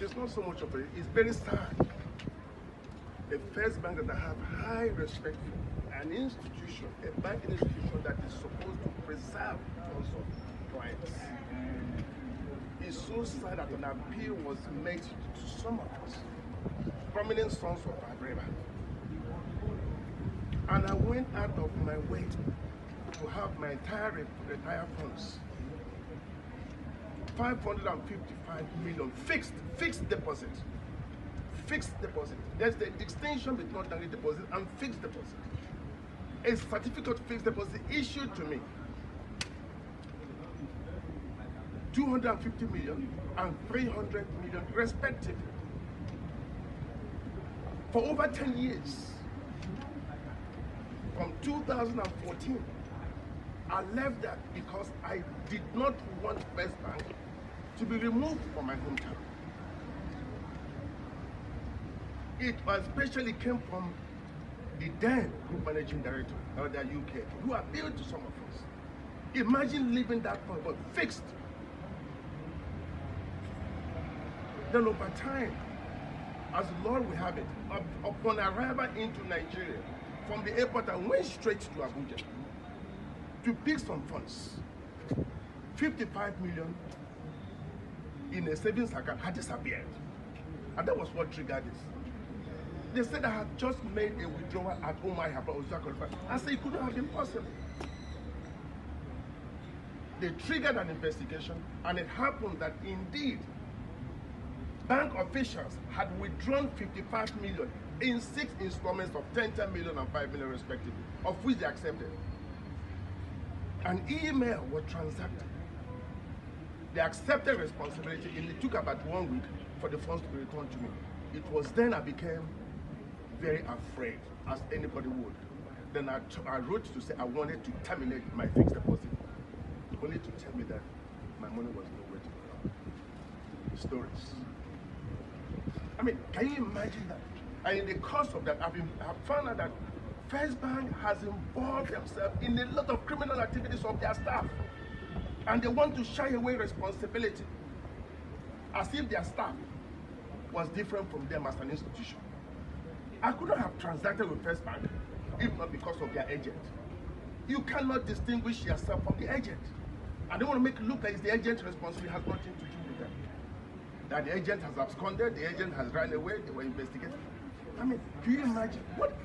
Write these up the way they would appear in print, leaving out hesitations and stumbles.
it's not so much of it. It's very sad. The first bank that I have high respect for, an institution, a banking institution that is supposed to preserve funds of clients. It's so sad that an appeal was made to some of us, prominent sons of our brother. And I went out of my way to have my entire retire funds, 555 million fixed deposit. Fixed deposit. There's the distinction between ordinary deposit and fixed deposit. A certificate of fixed deposit issued to me, 250 million and 300 million respectively, for over 10 years. From 2014, I left that because I did not want First Bank to be removed from my hometown. It especially came from the then group managing director of the UK, who appealed to some of us. Imagine leaving that fund, but fixed. Then over time, as the Lord will have it, upon arrival into Nigeria, from the airport, I went straight to Abuja to pick some funds. 55 million in a savings account had disappeared. And that was what triggered this. They said I had just made a withdrawal at Omar Hapa. I said it couldn't have been possible. They triggered an investigation, and it happened that indeed bank officials had withdrawn 55 million in 6 installments of 10 million and 5 million respectively, of which they accepted. An email was transacted. They accepted responsibility, and it took about 1 week for the funds to be returned to me. It was then I became very afraid, as anybody would. Then I wrote to say I wanted to terminate my fixed deposit, only to tell me that my money was nowhere to go. Stories. I mean, can you imagine that? And in the course of that, I've found out that First Bank has involved themselves in a lot of criminal activities of their staff. And they want to shy away responsibility, as if their staff was different from them as an institution. I couldn't have transacted with First Bank if not because of their agent. You cannot distinguish yourself from the agent. I don't want to make it look like it's the agent's responsibility, has nothing to do with them. That the agent has absconded, the agent has run away, they were investigating. I mean, can you imagine? What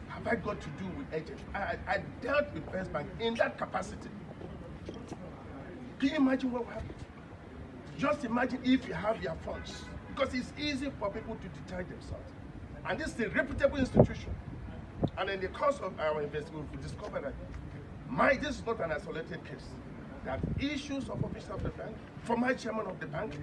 have I got to do with agents? I dealt with First Bank in that capacity. Can you imagine what will happen? Just imagine if you have your funds, because it's easy for people to detach themselves. And this is a reputable institution. And in the course of our investigation, we discovered that this is not an isolated case. That issues of officers of the bank, former chairman of the bank,